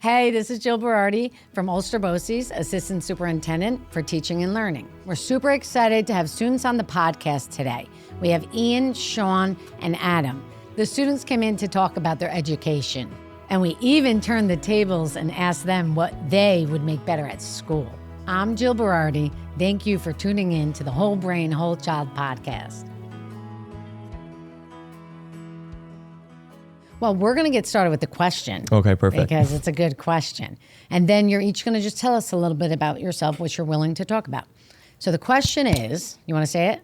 Hey, this is Jill Berardi from Ulster BOCES, Assistant Superintendent for Teaching and Learning. We're super excited to have students on the podcast today. We have Ian, Sean, and Adam. The students came in to talk about their education, and we even turned the tables and asked them what they would make better at school. I'm Jill Berardi. Thank you for tuning in to the Whole Brain, Whole Child podcast. Well, we're going to get started with the question. Okay, perfect. Because it's a good question. And then you're each going to just tell us a little bit about yourself, what you're willing to talk about. So the question is, you want to say it?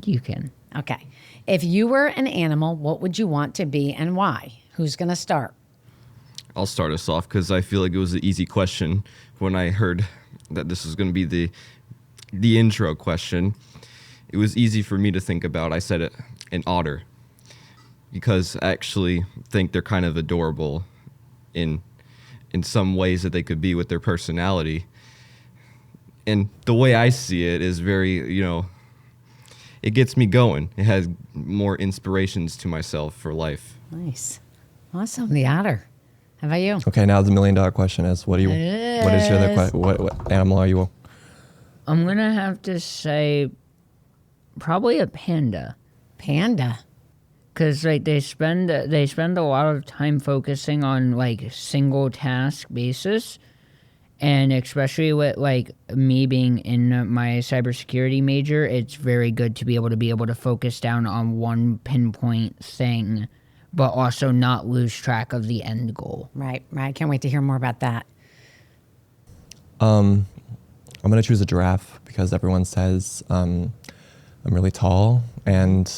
You can. Okay. If you were an animal, what would you want to be and why? Who's going to start? I'll start us off because I feel like it was an easy question when I heard that this was going to be the intro question. It was easy for me to think about. I said it, an otter, because I actually think they're kind of adorable in some ways that they could be with their personality. And the way I see it is very, it gets me going. It has more inspirations to myself for life. Nice. Awesome. The otter. How about you? Okay, now the $1 million question is, what is your other question? What animal are you? I'm going to have to say probably a panda. Panda. Because they spend a lot of time focusing on single task basis, and especially with me being in my cybersecurity major, it's very good to be able to focus down on one pinpoint thing, but also not lose track of the end goal. Right. Can't wait to hear more about that. I'm gonna choose a giraffe because everyone says I'm really tall, and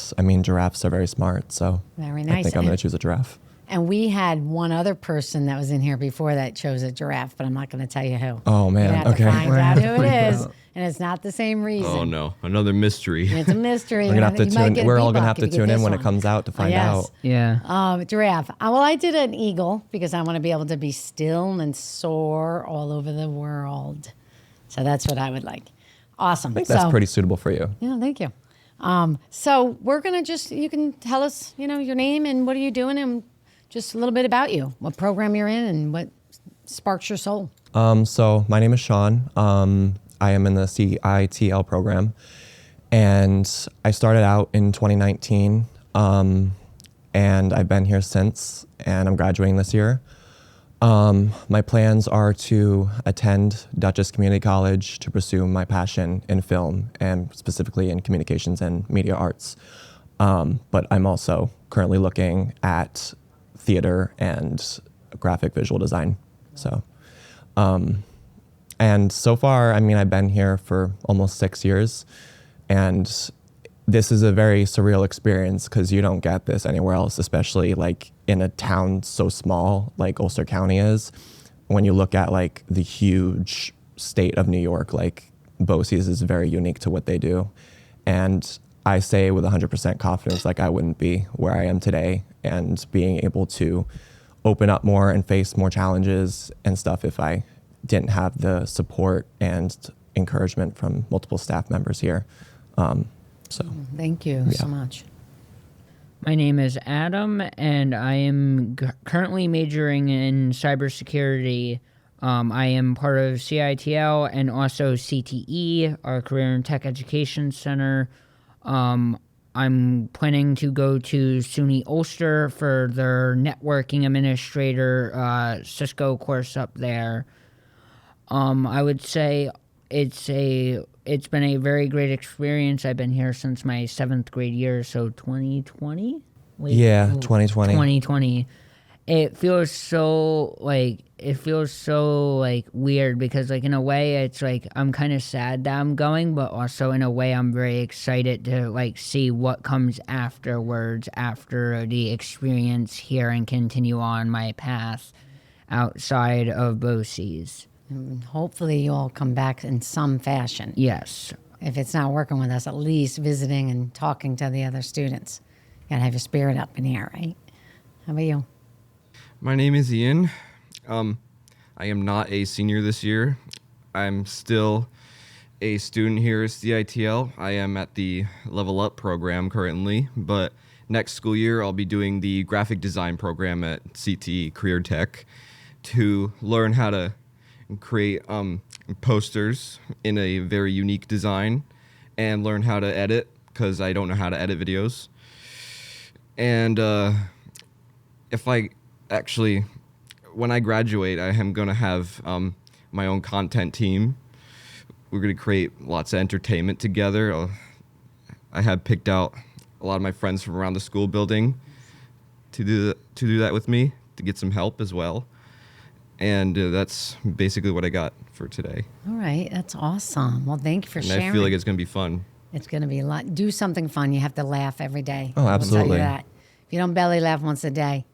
giraffes are very smart, so very nice. I think I'm going to choose a giraffe. And we had one other person that was in here before that chose a giraffe, but I'm not going to tell you who. Oh, man. You have Okay. to find out who it is, and it's not the same reason. Oh, no. Another mystery. It's a mystery. We're going to have to tune in when it comes out to find out. Yeah. Giraffe. Well, I did an eagle because I want to be able to be still and soar all over the world. So that's what I would like. Awesome. I think that's pretty suitable for you. Yeah, thank you. So we're going to you can tell us, your name and what are you doing and just a little bit about you, what program you're in and what sparks your soul. So my name is Sean. I am in the CITL program, and I started out in 2019, and I've been here since, and I'm graduating this year. My plans are to attend Dutchess Community College to pursue my passion in film and specifically in communications and media arts. But I'm also currently looking at theater and graphic visual design. So, and so far, I've been here for almost 6 years, and this is a very surreal experience because you don't get this anywhere else, especially in a town so small like Ulster County is. When you look at the huge state of New York, BOCES is very unique to what they do. And I say with 100% confidence, I wouldn't be where I am today and being able to open up more and face more challenges and stuff if I didn't have the support and encouragement from multiple staff members here. So thank you so much. My name is Adam, and I am currently majoring in cybersecurity. I am part of CITL and also CTE, our Career and Tech Education Center. I'm planning to go to SUNY Ulster for their networking administrator Cisco course up there. I would say it's been a very great experience. I've been here since my 7th grade year, so 2020? 2020. It feels so weird because in a way it's I'm kind of sad that I'm going, but also in a way I'm very excited to see what comes afterwards after the experience here and continue on my path outside of BOCES. And hopefully you all come back in some fashion. Yes. If it's not working with us, at least visiting and talking to the other students. You gotta have your spirit up in here, right? How about you? My name is Ian. I am not a senior this year. I'm still a student here at CITL. I am at the Level Up program currently, but next school year I'll be doing the graphic design program at CTE Career Tech. to learn how to create posters in a very unique design and learn how to edit, because I don't know how to edit videos. And when I graduate, I am going to have my own content team. We're going to create lots of entertainment together. I have picked out a lot of my friends from around the school building to do that with me, to get some help as well. And that's basically what I got for today. All right, that's awesome. Well, thank you for sharing. And I feel like it's going to be fun. It's going to be a lot. Do something fun. You have to laugh every day. Oh, absolutely. I'll tell you that. If you don't belly laugh once a day,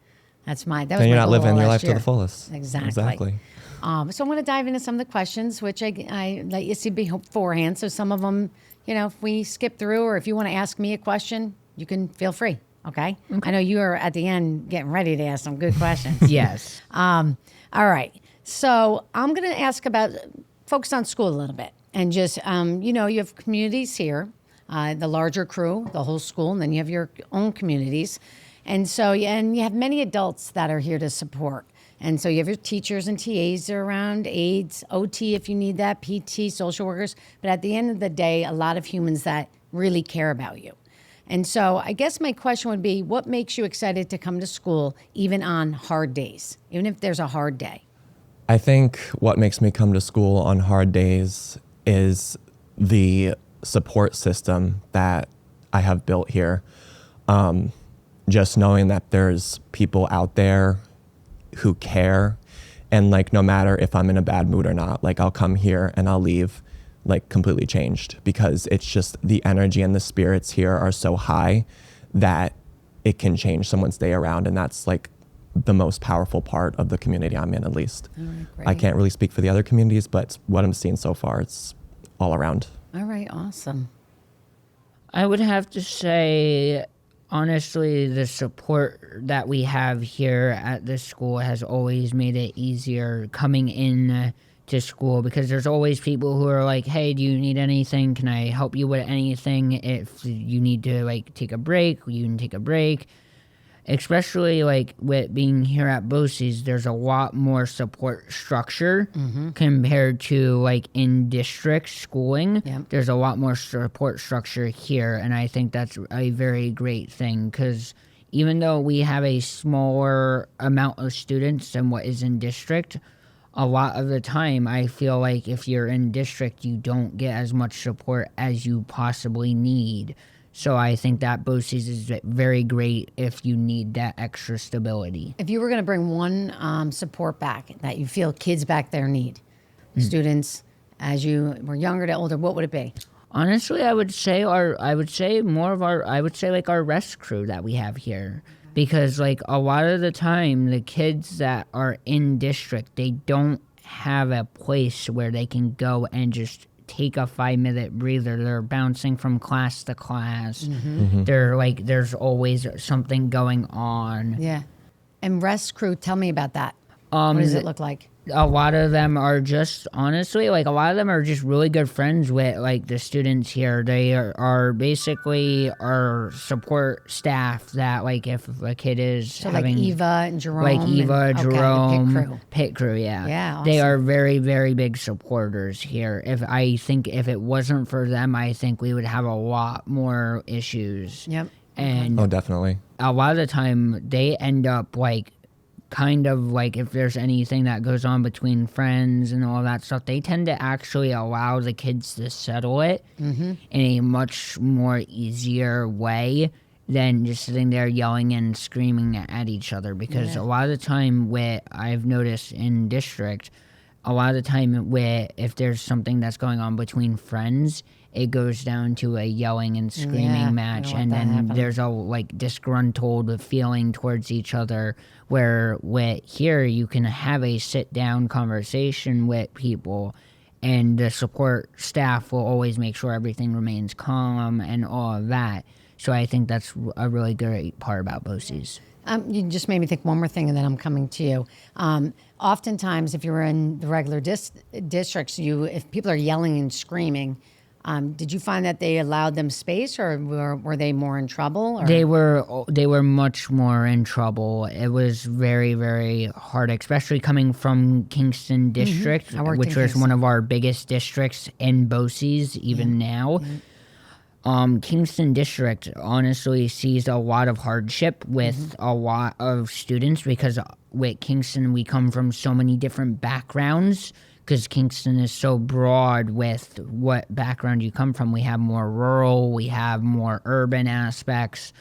that was then my you're not goal living your last life year. to the fullest. Exactly. So I'm going to dive into some of the questions, which I let you see beforehand. So some of them, if we skip through, or if you want to ask me a question, you can feel free. Okay? I know you are at the end getting ready to ask some good questions. Yes. All right. So I'm going to ask about, focus on school a little bit. And just, you have communities here, the larger crew, the whole school, and then you have your own communities. And so, and you have many adults that are here to support. And so you have your teachers and TAs are around, aides, OT if you need that, PT, social workers. But at the end of the day, a lot of humans that really care about you. And so I guess my question would be, what makes you excited to come to school even on hard days, even if there's a hard day? I think what makes me come to school on hard days is the support system that I have built here. Just knowing that there's people out there who care, and like no matter if I'm in a bad mood or not, like I'll come here and I'll leave like completely changed, because it's just the energy and the spirits here are so high that it can change someone's day around, and that's like the most powerful part of the community I'm in, at least. Great. I can't really speak for the other communities, but what I'm seeing so far, it's all around. All right, awesome. I would have to say, honestly, the support that we have here at this school has always made it easier coming in to school, because there's always people who are like, hey, do you need anything? Can I help you with anything? If you need to like take a break, you can take a break. Especially like with being here at BOCES, there's a lot more support structure compared to like in district schooling. Yep. There's a lot more support structure here, and I think that's a very great thing, because even though we have a smaller amount of students than what is in district, a lot of the time I feel like if you're in district, you don't get as much support as you possibly need. So I think that BOCES is very great if you need that extra stability. If you were going to bring one support back that you feel kids back there need, students, as you were younger to older, what would it be? Honestly, I would say like our rest crew that we have here. Because like a lot of the time, the kids that are in district, they don't have a place where they can go and just take a 5-minute breather. They're bouncing from class to class. They're like, there's always something going on. Yeah. And rest crew, tell me about that. What does it look like? A lot of them are just, honestly, like a lot of them are just really good friends with like the students here. They are basically our support staff that like if a kid is So having... like Eva and Jerome. Like Eva, and, Jerome, the pit crew. Pit crew, yeah. Yeah, They awesome. are very, very big supporters here. If it wasn't for them, I think we would have a lot more issues. Yep. And Oh, definitely. a lot of the time they end up like kind of like if there's anything that goes on between friends and all that stuff, they tend to actually allow the kids to settle it in a much more easier way than just sitting there yelling and screaming at each other. Because a lot of the time what I've noticed in district, a lot of the time where if there's something that's going on between friends, it goes down to a yelling and screaming match, and then there's a like disgruntled feeling towards each other, where with here you can have a sit down conversation with people, and the support staff will always make sure everything remains calm and all of that. So I think that's a really great part about BOCES. You just made me think one more thing, and then I'm coming to you. Oftentimes, if you're in the regular districts, if people are yelling and screaming, Did you find that they allowed them space, or were they more in trouble? Or? They were much more in trouble. It was very, very hard, especially coming from Kingston District, I worked which in was Kingston. one of our biggest districts in BOCES even now. Kingston District honestly sees a lot of hardship with a lot of students because with Kingston we come from so many different backgrounds. Because Kingston is so broad with what background you come from. We have more rural, we have more urban aspects,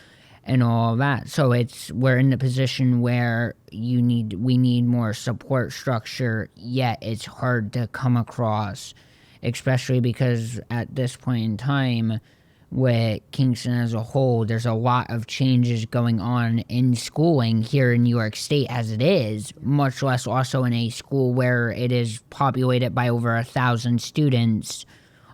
and all of that. So we're in the position where we need more support structure. Yet it's hard to come across, especially because at this point in time, with Kingston as a whole, there's a lot of changes going on in schooling here in New York State as it is, much less also in a school where it is populated by over 1,000 students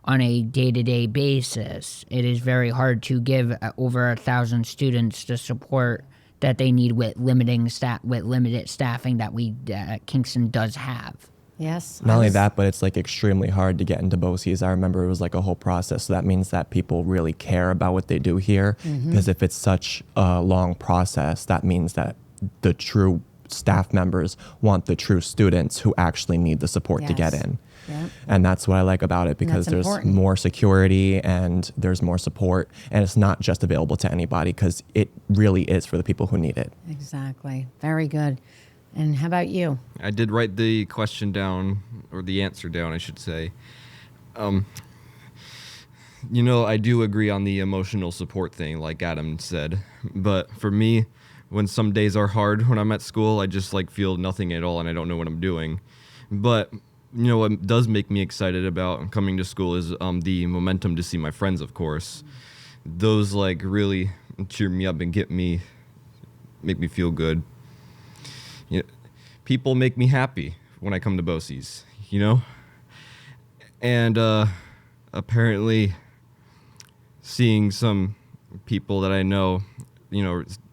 on a day-to-day basis. It is very hard to give over 1,000 students the support that they need with limited staffing that Kingston does have. Yes. Not only that, but it's like extremely hard to get into BOCES. I remember it was like a whole process. So that means that people really care about what they do here. Because if it's such a long process, that means that the true staff members want the true students who actually need the support to get Yes. in. Yeah. And that's what I like about it, because that's there's important. more security and there's more support. And it's not just available to anybody, because it really is for the people who need it. Exactly. Very good. And how about you? I did write the question down, or the answer down, I should say. I do agree on the emotional support thing, like Adam said. But for me, when some days are hard when I'm at school, I just feel nothing at all and I don't know what I'm doing. But what does make me excited about coming to school is the momentum to see my friends, of course. Those really cheer me up and make me feel good. People make me happy when I come to BOCES, And apparently seeing some people that I know,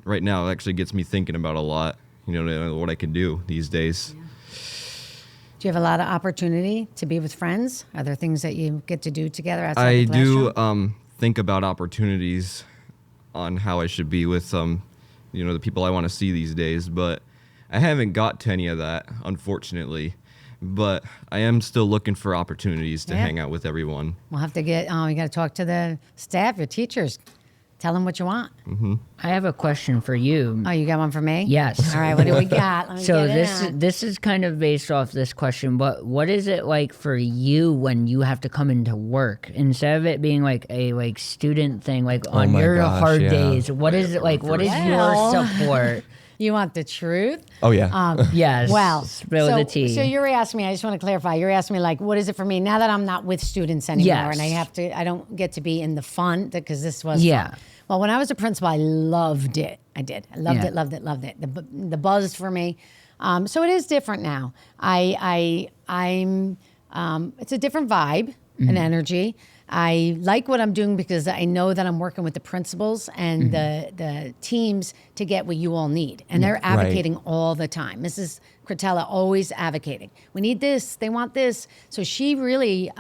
right now actually gets me thinking about a lot, what I can do these days. Yeah. Do you have a lot of opportunity to be with friends? Are there things that you get to do together outside I the classroom? do think about opportunities on how I should be with the people I want to see these days, but I haven't got to any of that, unfortunately. But I am still looking for opportunities to hang out with everyone. We'll have to we got to talk to the staff, your teachers. Tell them what you want. I have a question for you. Oh, you got one for me? Yes. All right, what do we got? Let me So get it out. this is kind of based off this question, but what is it like for you when you have to come into work instead of it being like a student thing, on my your gosh, hard yeah. days? What is it like? What is Well. your support? You want the truth? Oh, yeah. Yes. Well, Spill the tea. so you're asking me, I just want to clarify, you're asking me what is it for me now that I'm not with students anymore Yes. and I don't get to be in the fun, because this was Yeah. fun. Well, when I was a principal, I loved it. I did. I loved Yeah. it, loved it, loved it. The buzz for me. So it is different now. I'm it's a different vibe and energy. I like what I'm doing because I know that I'm working with the principals and the teams to get what you all need. And they're advocating all the time. Mrs. Cretella always advocating. We need this. They want this. So she really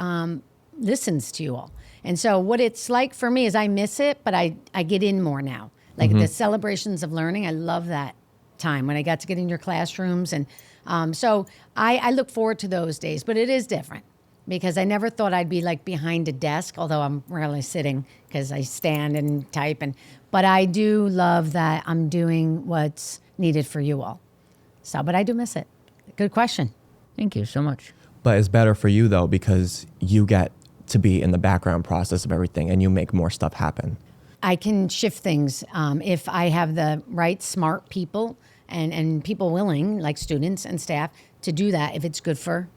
listens to you all. And so what it's like for me is I miss it, but I get in more now. The celebrations of learning, I love that time when I got to get in your classrooms. And so I look forward to those days, but it is different. Because I never thought I'd be behind a desk, although I'm rarely sitting because I stand and type. But I do love that I'm doing what's needed for you all. So, but I do miss it. Good question. Thank you so much. But it's better for you, though, because you get to be in the background process of everything and you make more stuff happen. I can shift things if I have the right smart people and people willing, like students and staff, to do that if it's good for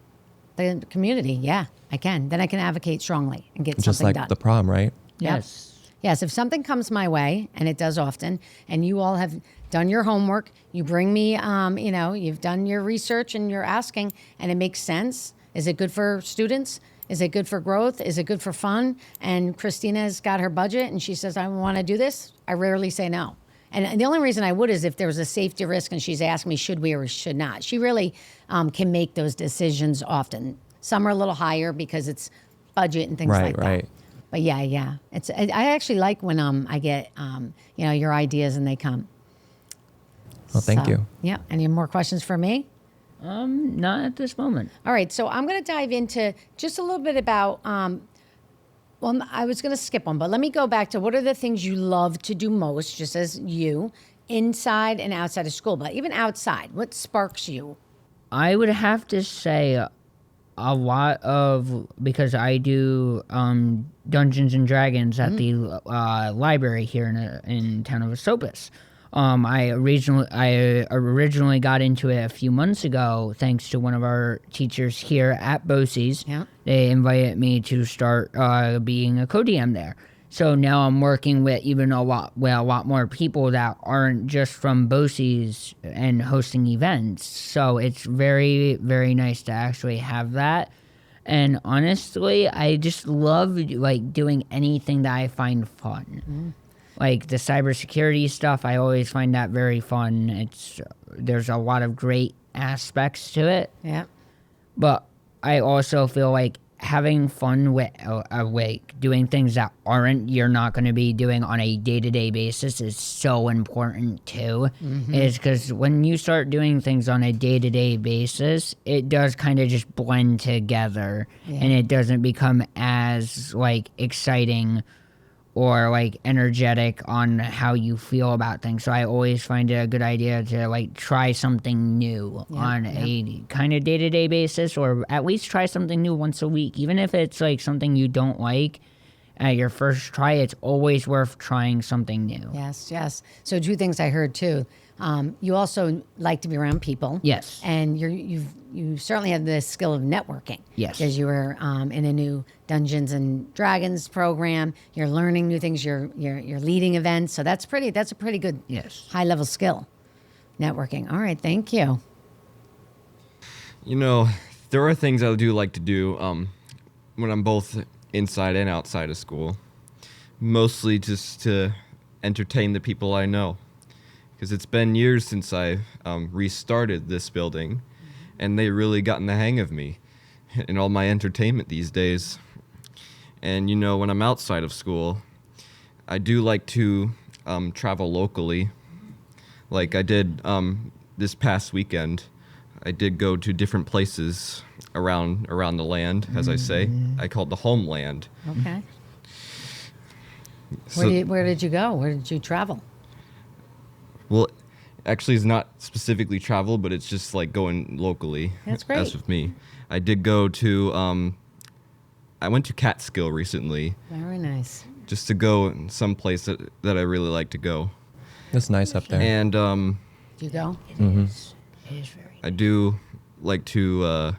the community. Yeah, I can. Then I can advocate strongly and get Just something like done. the prom, right? Yep. Yes. Yes, if something comes my way, and it does often, and you all have done your homework, you bring me, you've done your research and you're asking, and it makes sense. Is it good for students? Is it good for growth? Is it good for fun? And Christina's got her budget, and she says, I want to do this. I rarely say no. And the only reason I would is if there was a safety risk and she's asking me, should we or should not. She really can make those decisions often. Some are a little higher because it's budget and things like that. Right. But yeah, I actually like when I get your ideas and they come. Well, thank you. Yeah. Any more questions for me? Not at this moment. All right. So I'm going to dive into just a little bit about. Well, I was going to skip one, but let me go back to what are the things you love to do most, just as you, inside and outside of school, but even outside. What sparks you? I would have to say a lot of, because I do Dungeons and Dragons at the library here in town of Esopus. I originally got into it a few months ago thanks to one of our teachers here at BOCES. Yeah. They invited me to start being a co-DM there. So now I'm working with even a lot more people that aren't just from BOCES and hosting events. So it's very, very nice to actually have that. And honestly, I just love like doing anything that I find fun. Like the cybersecurity stuff, I always find that very fun. There's a lot of great aspects to it. Yeah. But I also feel like having fun with doing things that you're not going to be doing on a day-to-day basis is so important too. Is because when you start doing things on a day-to-day basis, it does kind of just blend together, and it doesn't become as like exciting or like energetic on how you feel about things. So I always find it a good idea to like try something new on a kind of day-to-day basis, or at least try something new once a week. Even if it's like something you don't like at your first try, it's always worth trying something new. Yes. So 2 things I heard too. You also like to be around people. Yes. And you certainly have the skill of networking. Yes. Because you were in a new Dungeons and Dragons program. You're learning new things. You're leading events. So that's a pretty good high level skill. Networking. All right. Thank you. You know, there are things I do like to do when I'm both inside and outside of school. Mostly just to entertain the people I know. Because it's been years since I restarted this building, and they really gotten the hang of me and all my entertainment these days. And, you know, when I'm outside of school, I do like to travel locally. Like I did this past weekend. I did go to different places around the land, as I say. I call it the homeland. Okay. So, Where did you go? Where did you travel? well, actually, it's not specifically travel, but it's just like going locally. That's great. As with me, I did go to. I went to Catskill recently, Very nice. just to go someplace that I really like to go. It's nice up there. And Did you go? It is very I do like to.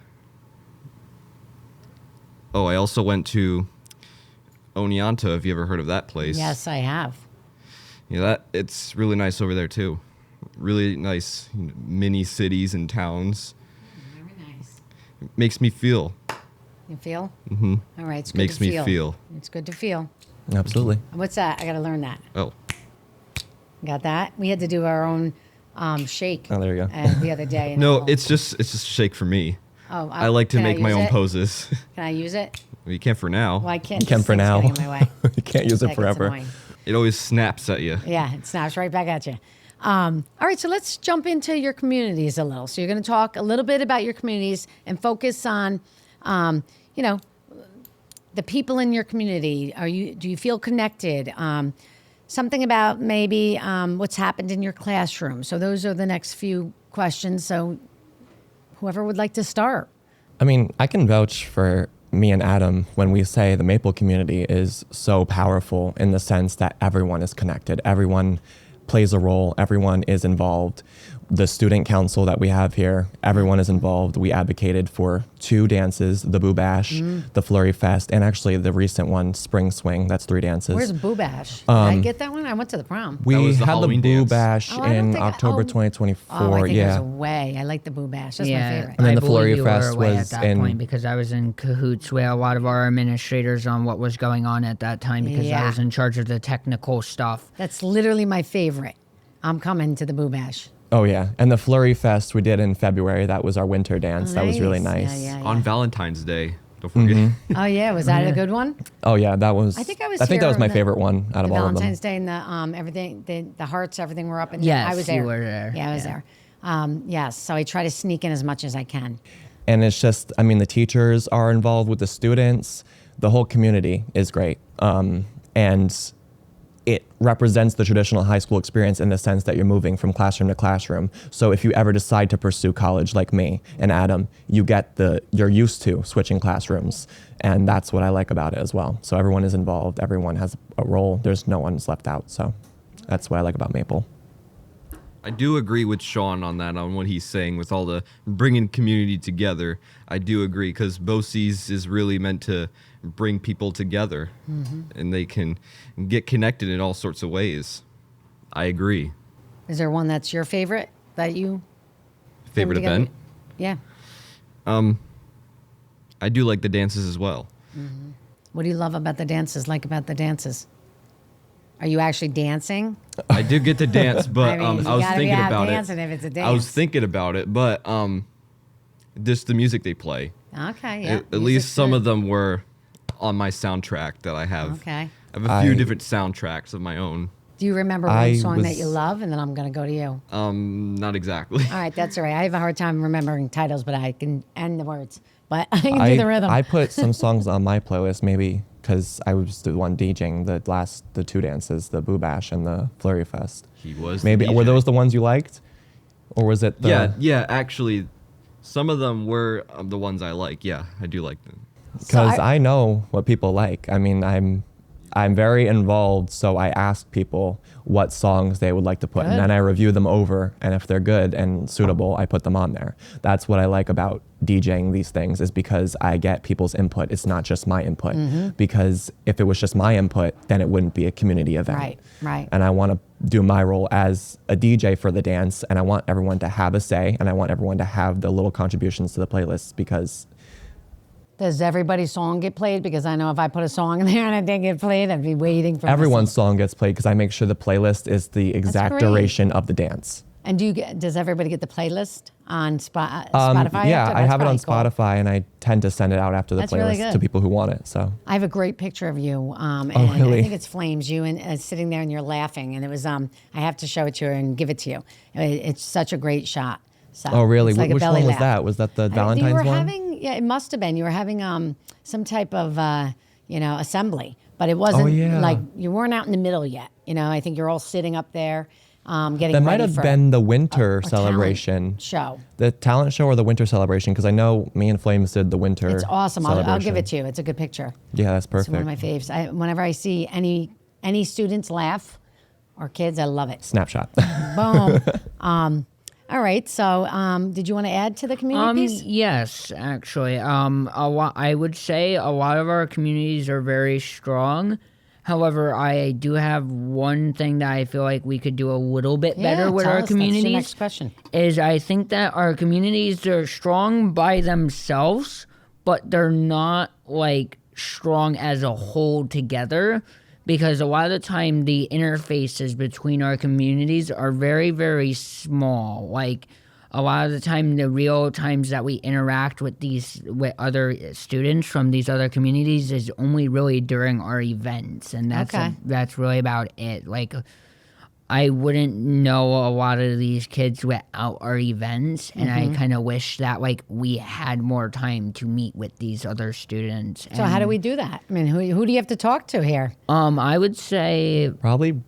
I also went to Oneonta. Have you ever heard of that place? Yes, I have. Yeah, it's really nice over there too. Really nice mini cities and towns. Very nice. It makes me feel. You feel? Mm-hmm. All right. It's good Makes to me feel. It's good to feel. Absolutely. What's that? I got to learn that. Oh, Got that? We had to do our own shake. Oh, there you go. The other day. no, it's just shake for me. Oh, I like to can make my use own it? poses. Can I use it? Well, you can't for now. Well, I can't. You can this for thing's now. getting in my way. You can't use That it gets forever. annoying. It always snaps at you. Yeah, it snaps right back at you. All right, so let's jump into your communities a little. So you're going to talk a little bit about your communities and focus on, the people in your community. Do you feel connected? Something about maybe what's happened in your classroom. So those are the next few questions. So whoever would like to start. I mean, I can vouch for me and Adam when we say the Maple community is so powerful in the sense that everyone is connected. Everyone plays a role. Everyone is involved. The student council that we have here, everyone is involved. We advocated for 2 dances, the Boo Bash, the Flurry Fest, and actually the recent one, Spring Swing. That's 3 dances. Where's Boo Bash? Did I get that one? I went to the prom. We That was the had the Halloween Boo dance. Bash Oh, I don't in think October 2024. Oh, I think it was yeah. away. I like the Boo Bash. That's my favorite. And then I the believe Flurry you were Fest away was at that in- point because I was in cahoots with a lot of our administrators on what was going on at that time because Yeah. I was in charge of the technical stuff. That's literally my favorite. I'm coming to the Boo Bash. Oh, yeah. And the Flurry Fest we did in February. That was our winter dance. That was really nice. Yeah. On Valentine's Day. Don't forget. Oh yeah, was that a good one? Oh yeah, that was. I think I was. I think here that was my on the- favorite one out the of all of them. Valentine's Day and the everything, the hearts, everything were up. And Yes, I was you there. were there. Yeah, I was there. Yes, so I try to sneak in as much as I can. And it's just, I mean, the teachers are involved with the students. The whole community is great. And it represents the traditional high school experience in the sense that you're moving from classroom to classroom. So if you ever decide to pursue college like me and Adam, you're used to switching classrooms. And that's what I like about it as well. So everyone is involved. Everyone has a role. There's no one's left out. So that's what I like about Maple. I do agree with Sean on that, on what he's saying with all the bringing community together. I do agree, because BOCES is really meant to bring people together, and they can get connected in all sorts of ways. I agree. Is there one that's your favorite that you Favorite together? event? Yeah. I do like the dances as well. What do you love about the dances? Like about the dances? Are you actually dancing? I did get to dance, but I mean, you I was gotta be thinking out about dancing it. if it's a I was dance. thinking about it, but just the music they play. Okay, yeah. At least some of them were on my soundtrack that I have. Okay. I have a few different soundtracks of my own. Do you remember one I song that was- you love? And then I'm going to go to you. Not exactly. All right, that's all right. I have a hard time remembering titles, but I can and the words. But I can do the rhythm. I put some songs on my playlist, maybe because I was the one DJing the two dances, the Boo Bash and the Flurry Fest. He was. Maybe the were DJ. those the ones you liked, or was it? Yeah. Actually, some of them were the ones I like. Yeah, I do like them. Because So I know what people like. I mean, I'm very involved, so I ask people what songs they would like to put, and Good. then I review them over, and if they're good and suitable, I put them on there. That's what I like about DJing these things, is because I get people's input. It's not just my input, because if it was just my input, then it wouldn't be a community event. Right. And I want to do my role as a DJ for the dance, and I want everyone to have a say, and I want everyone to have the little contributions to the playlist, because Does everybody's song get played? Because I know if I put a song in there and it didn't get played, I'd be waiting for everyone's song gets played, because I make sure the playlist is the exact great. duration of the dance. And does everybody get the playlist on Spotify? Yeah, after? I That's have it on probably cool. Spotify, and I tend to send it out after the That's really playlist good. to people who want it. So I have a great picture of you, and really? I think it's flames. You and sitting there and you're laughing, and it was. I have to show it to you and give it to you. It's such a great shot. So oh really? it's like a Which belly one was laugh. that? Was that the You Valentine's were one? having, yeah, it must have been. You were having some type of assembly, but it wasn't yeah. like you weren't out in the middle yet. I think you're all sitting up there, getting That might ready have for been the winter a talent celebration. show. The talent show or the winter celebration? Because I know me and Flames did the winter. It's awesome. I'll give celebration. it to you. It's a good picture. Yeah, that's It's perfect. one of my faves. Whenever I see any students laugh or kids, I love it. Snapshot. Boom. All right. So, did you want to add to the community piece? Yes, actually. I would say a lot of our communities are very strong. However, I do have one thing that I feel like we could do a little bit better with tell our us. That's your communities. next question. Is I think that our communities are strong by themselves, but they're not like strong as a whole together, because a lot of the time the interfaces between our communities are very, very small. Like a lot of the time, the real times that we interact with other students from these other communities is only really during our events, and that's really about it. Like I wouldn't know a lot of these kids without our events, and I kind of wish that like we had more time to meet with these other students. So, how do we do that? I mean, who do you have to talk to here? I would say Probably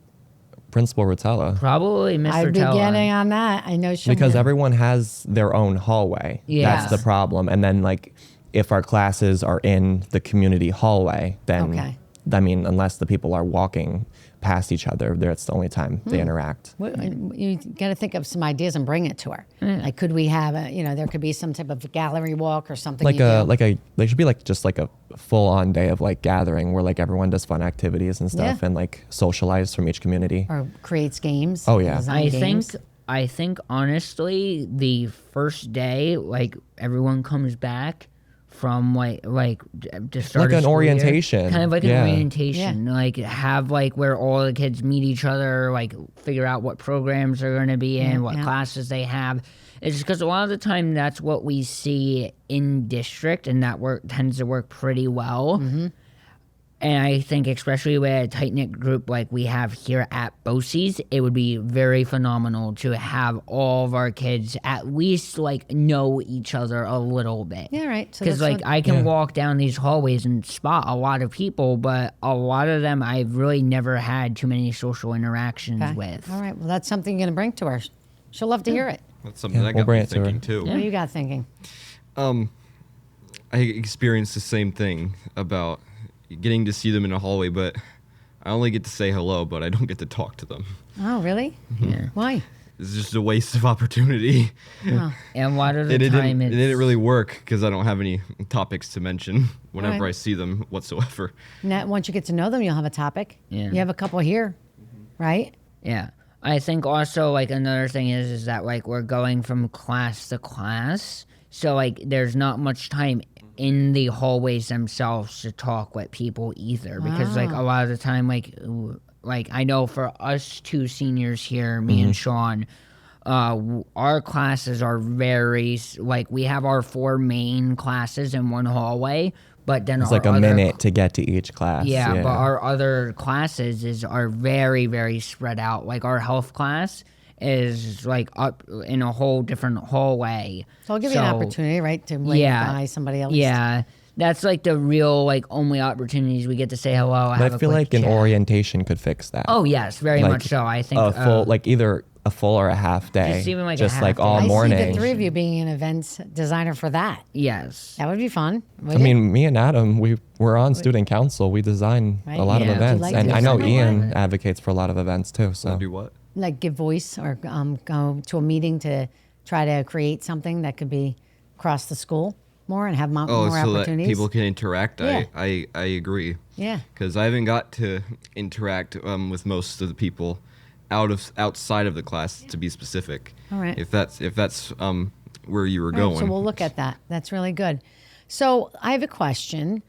Principal Rotella. probably Mr. I'd be Teller. getting on that. I know she'll Because everyone has their own hallway. Yes. That's the problem. And then like if our classes are in the community hallway, then Okay. I mean, unless the people are walking past each other, that's the only time they interact. You got to think of some ideas and bring it to her. Like, could we have there could be some type of gallery walk or something. There should be like just like a full on day of like gathering where like everyone does fun activities and stuff Yeah. and like socialize from each community. or creates games. Oh, yeah. design I games. think honestly, the first day, like everyone comes back from to start Like a an school year, orientation. kind of like Yeah. an orientation, like have like where all the kids meet each other, like figure out what programs they're going to be in, what yeah. classes they have. is because a lot of the time that's what we see in district, and that tends to work pretty well. And I think especially with a tight-knit group like we have here at BOCES, it would be very phenomenal to have all of our kids at least like know each other a little bit. Yeah, right. So Because that's like what- I can walk down these hallways and spot a lot of people, but a lot of them I've really never had too many social interactions Okay. with. All right. Well, that's something you're going to bring to her. She'll love to hear it. That's something Yeah, that we'll got bring me it to her. thinking too. What do you got thinking? I experienced the same thing about getting to see them in a hallway, but I only get to say hello, but I don't get to talk to them. Oh, really? Yeah. Why? It's just a waste of opportunity. Oh, And a lot of the It time didn't really work because I don't have any topics to mention whenever Right. I see them whatsoever. now, once you get to know them, you'll have a topic. Yeah. You have a couple here, right? Yeah. I think also like another thing is that like we're going from class to class. So like there's not much time in the hallways themselves to talk with people either. Because like a lot of the time like I know for us two seniors here, me and Sean, our classes are very like we have our 4 main classes in one hallway, but then It's our like a other minute to get to each class. yeah, but our other classes are very, very spread out. Like our health class is like up in a whole different hallway. So I'll give you an opportunity, right, to wave by somebody else. Yeah, that's like the real like only opportunities we get to say hello. But have I a feel quick like an chat. orientation could fix that. Oh yes, very Like much so. I think a full, like either a full or a half day. Just even like a just half like day. all I see morning. the 3 of you being an events designer for that. yes. That would be fun. I mean, me and Adam, we're on student council. We design Right. a lot Yeah. of Would you events, like and to I know design Ian advocates for a lot of events too. So Do what? like give voice or go to a meeting to try to create something that could be across the school more and have more Oh, so that opportunities. people can interact. Yeah. I agree. Yeah. Because I haven't got to interact with most of the people outside of the class, to be specific. All right. If that's where you were All right, going. so we'll look at that. That's really good. So I have a question.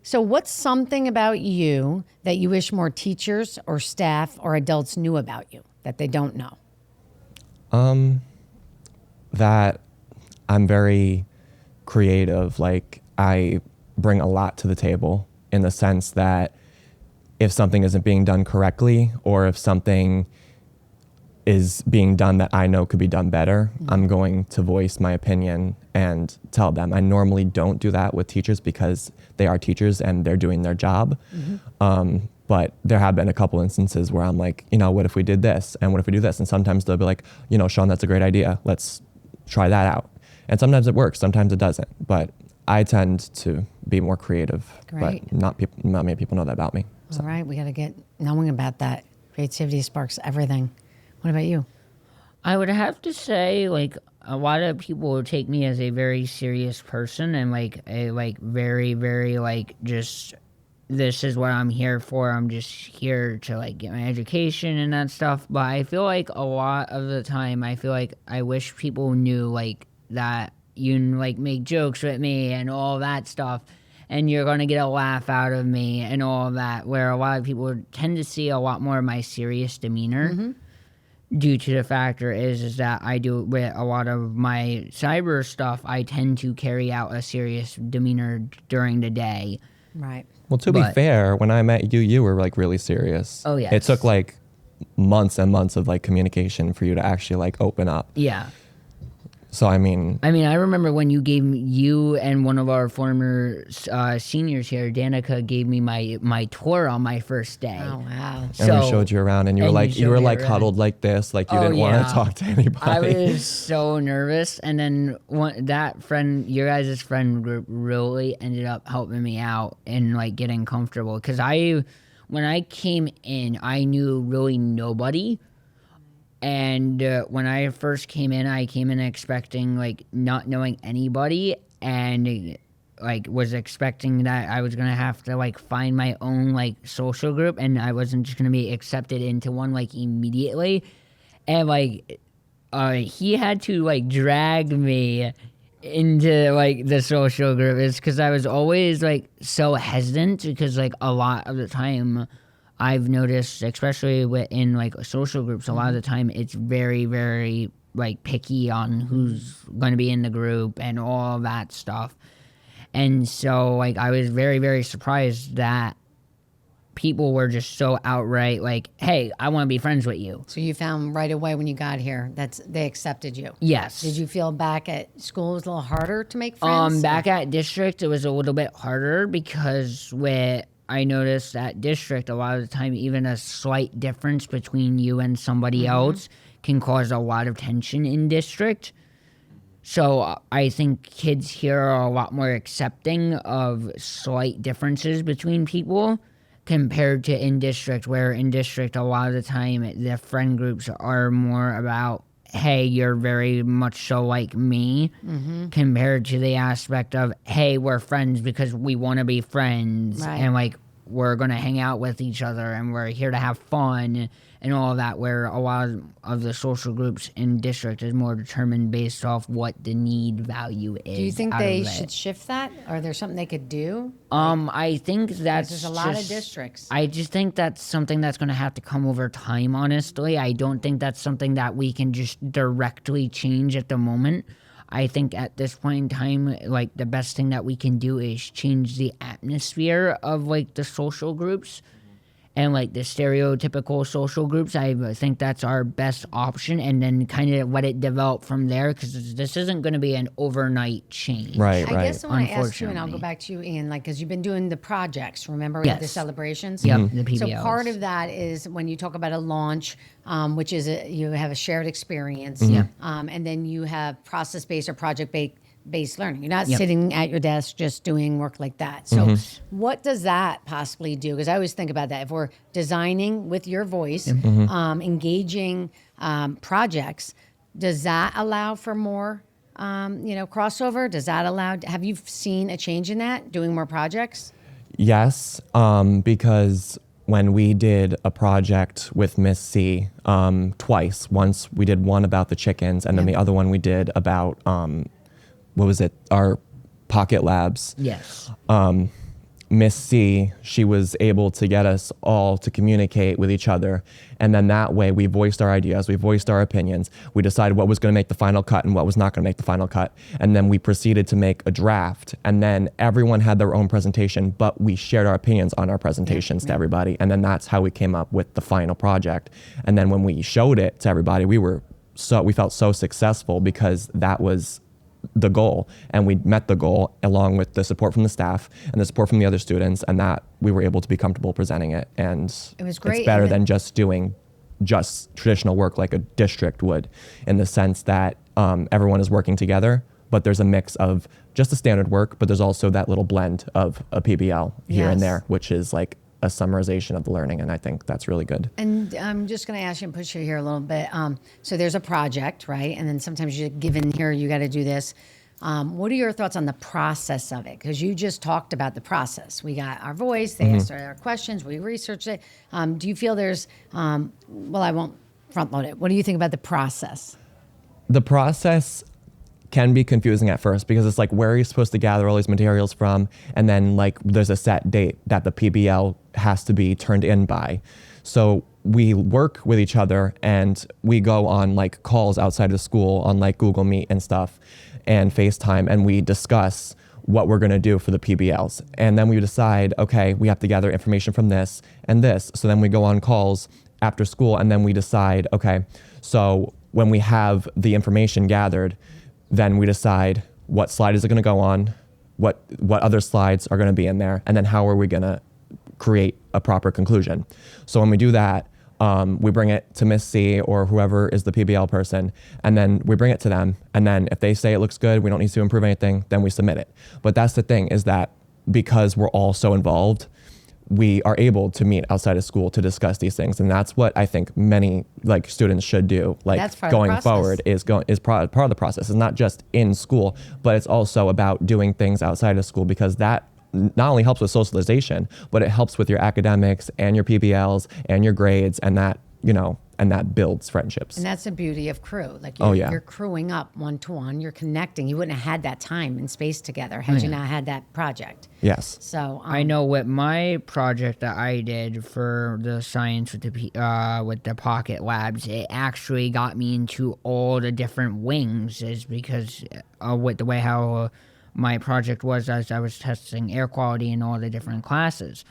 So what's something about you that you wish more teachers or staff or adults knew about you that they don't know? that I'm very creative. Like I bring a lot to the table in the sense that if something isn't being done correctly or if something is being done that I know could be done better, I'm going to voice my opinion and tell them. I normally don't do that with teachers because they are teachers and they're doing their job. But there have been a couple instances where I'm like, what if we did this? And what if we do this? And sometimes they'll be like, Sean, that's a great idea. Let's try that out. And sometimes it works, sometimes it doesn't. But I tend to be more creative. Great. But not many people know that about me. All right, we got to get knowing about that. Creativity sparks everything. What about you? I would have to say, like, a lot of people would take me as a very serious person and, like, a, like, very, very, like, just, this is what I'm here for. I'm just here to, like, get my education and that stuff. But I feel like a lot of the time, I feel like I wish people knew, like, that you, like, make jokes with me and all that stuff. And you're going to get a laugh out of me and all that, where a lot of people tend to see a lot more of my serious demeanor. Due to the factor is that I do with a lot of my cyber stuff, I tend to carry out a serious demeanor during the day. Right. Well, to be But- fair, when I met you, you were like really serious. Oh, yes. It took like months and months of like communication for you to actually like open up. Yeah. So I mean, I remember when you and one of our former seniors here, Danica, gave me my tour on my first day. Oh wow. and we showed you around, and you were and like, you you were showed me like around. huddled like this, like you Oh, didn't want yeah. to talk to anybody. I was so nervous, and then that friend, your guys' friend group, really ended up helping me out and like getting comfortable. Because when I came in, I knew really nobody, and when I first came in, I came in expecting like not knowing anybody, and like was expecting that I was gonna have to like find my own like social group, and I wasn't just gonna be accepted into one like immediately, and like. He had to like drag me into like the social group. It's because I was always like so hesitant because like a lot of the time I've noticed, especially in like social groups, a lot of the time it's very, very like picky on who's going to be in the group and all of that stuff. And so like I was very, very surprised that people were just so outright like, hey, I want to be friends with you. So you found right away when you got here they accepted you. Yes. Did you feel back at school it was a little harder to make friends? Back at district, it was a little bit harder because I noticed at district, a lot of the time, even a slight difference between you and somebody else can cause a lot of tension in district. So I think kids here are a lot more accepting of slight differences between people compared to in district, where in district a lot of the time the friend groups are more about, hey, you're very much so like me, compared to the aspect of, hey, we're friends because we want to be friends, Right. and like we're going to hang out with each other and we're here to have fun and all of that, where a lot of the social groups in district is more determined based off what the need value is. Do you think out they of it. should shift that? Or there's something they could do? I think that's There's a lot of just- districts. I just think that's something that's going to have to come over time, honestly. I don't think that's something that we can just directly change at the moment. I think at this point in time, like the best thing that we can do is change the atmosphere of like the social groups and like the stereotypical social groups. I think that's our best option, and then kind of let it develop from there, because this isn't going to be an overnight change. Right. I guess I want to ask you, and I'll go Unfortunately. back to you, Ian, like, because you've been doing the projects, remember, with the Yes. celebrations? Yep, the So PBLs. part of that is when you talk about a launch, which is you have a shared experience, and then you have process-based or project-based learning. You're not Yep. sitting at your desk just doing work like that. So what does that possibly do? Because I always think about that. If we're designing with your voice, engaging projects, does that allow for more crossover? Does that allow, have you seen a change in that, doing more projects? Yes, because when we did a project with Miss C twice, once we did one about the chickens, and then the other one we did about, our pocket labs. Yes. Miss C, she was able to get us all to communicate with each other. And then that way we voiced our ideas, we voiced our opinions, we decided what was going to make the final cut and what was not going to make the final cut. And then we proceeded to make a draft. And then everyone had their own presentation, but we shared our opinions on our presentations to everybody. And then that's how we came up with the final project. And then when we showed it to everybody, we felt so successful because that was the goal, and we met the goal along with the support from the staff and the support from the other students, and that we were able to be comfortable presenting it. And It was great. it's better And than just doing just traditional work like a district would, in the sense that everyone is working together, but there's a mix of just the standard work, but there's also that little blend of a PBL here and Yes. there, which is like a summarization of the learning, and I think that's really good. And I'm just going to ask you and push you here a little bit. So there's a project, right? And then sometimes you give in here, you got to do this. What are your thoughts on the process of it? Because you just talked about the process. We got our voice, they asked our questions, we researched it. Do you feel there's, I won't front load it. What do you think about the process? The process can be confusing at first because it's like, where are you supposed to gather all these materials from? And then like there's a set date that the PBL has to be turned in by. So we work with each other and we go on like calls outside of school on like Google Meet and stuff and FaceTime, and we discuss what we're going to do for the PBLs. And then we decide, okay, we have to gather information from this and this. So then we go on calls after school, and then we decide, okay, so when we have the information gathered, then we decide what slide is it going to go on, what other slides are going to be in there, and then how are we going to create a proper conclusion. So when we do that, we bring it to Miss C or whoever is the PBL person, and then we bring it to them. And then if they say it looks good, we don't need to improve anything, then we submit it. But that's the thing, is that because we're all so involved, we are able to meet outside of school to discuss these things. And that's what I think many like students should do. Like That's part of the going process. forward is part of the process. It's not just in school, but it's also about doing things outside of school, because that not only helps with socialization, but it helps with your academics and your PBLs and your grades, and that, and that builds friendships. And that's the beauty of crew. Like Oh, yeah. you're crewing up one-to-one, you're connecting. You wouldn't have had that time and space together had you not had that project. Yes. So I know with my project that I did for the science with the pocket labs, it actually got me into all the different wings, is because with the way how my project was, as I was testing air quality in all the different classes.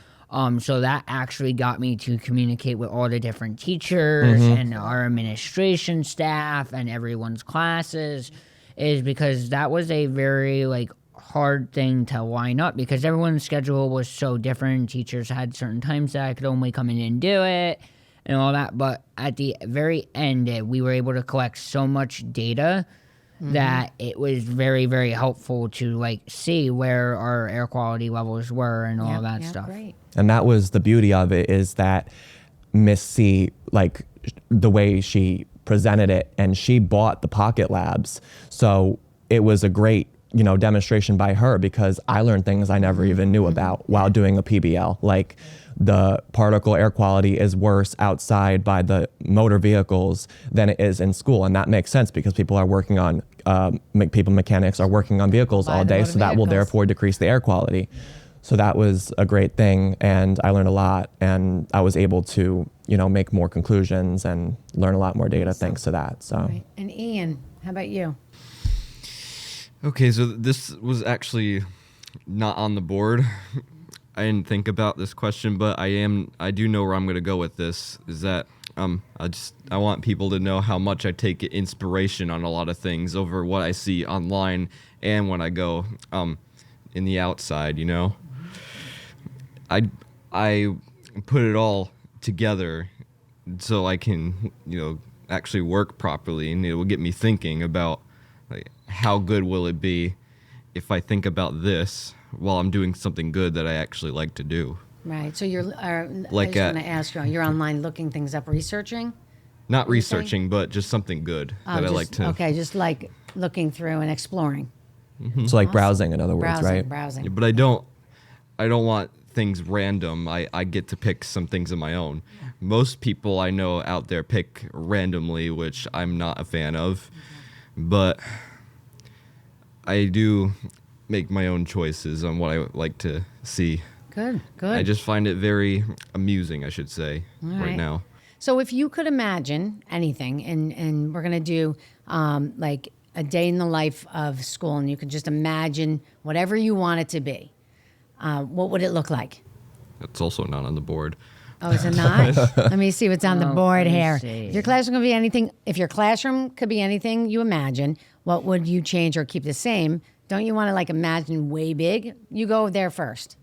So that actually got me to communicate with all the different teachers and our administration staff and everyone's classes, is because that was a very like hard thing to line up, because everyone's schedule was so different. Teachers had certain times that I could only come in and do it and all that. But at the very end, we were able to collect so much data that it was very, very helpful to like see where our air quality levels were and all that stuff. Great. And that was the beauty of it, is that Miss C, like the way she presented it, and she bought the pocket labs. So it was a great, demonstration by her, because I learned things I never even knew about while doing a PBL. Like the particle air quality is worse outside by the motor vehicles than it is in school. And that makes sense, because people are working on, mechanics are working on vehicles By all the day. motor So that will vehicles. therefore decrease the air quality. So that was a great thing, and I learned a lot, and I was able to, make more conclusions and learn a lot more data thanks to that. So. Right. And Ian, how about you? Okay, so this was actually not on the board. I didn't think about this question, but I do know where I'm going to go with this, is that I want people to know how much I take inspiration on a lot of things over what I see online and when I go in the outside, I put it all together so I can, actually work properly, and it will get me thinking about like how good will it be if I think about this while I'm doing something good that I actually like to do. Right. So you're, I Like was going to ask you, you're online looking things up, researching? Not What are you saying? researching, but just something good Oh, that I just- like to. Okay, just like looking through and exploring. So like browsing, in other words, right? Browsing. But I don't want things random. I get to pick some things of my own. Most people I know out there pick randomly, which I'm not a fan of. But I do make my own choices on what I like to see. Good, good. I just find it very amusing, I should say, All right now. So if you could imagine anything, and we're going to do like a day in the life of school, and you could just imagine whatever you want it to be, what would it look like? That's also not on the board. Oh, is it not? Let me see what's on the Oh, board let me here. see. If your classroom could be anything, if your classroom could be anything you imagine, what would you change or keep the same? Don't you want to like imagine way big? You go there first.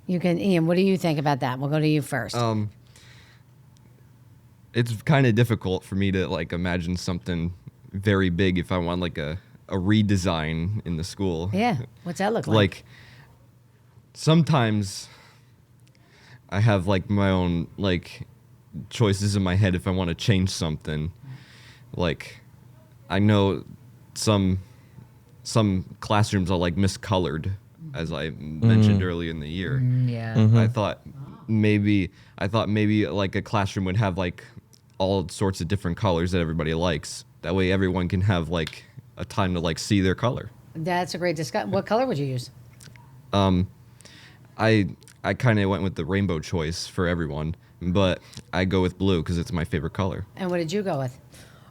You can, Ian, what do you think about that? We'll go to you first. It's kind of difficult for me to like imagine something very big if I want like a redesign in the school. Yeah. What's that look like? Like sometimes I have like my own like choices in my head if I want to change something. Like I know some classrooms are like miscolored, as I mentioned earlier in the year. Yeah. I thought maybe like a classroom would have like all sorts of different colors that everybody likes. That way everyone can have like a time to like see their color. That's a great discussion. What color would you use? I kind of went with the rainbow choice for everyone, but I go with blue because it's my favorite color. And what did you go with?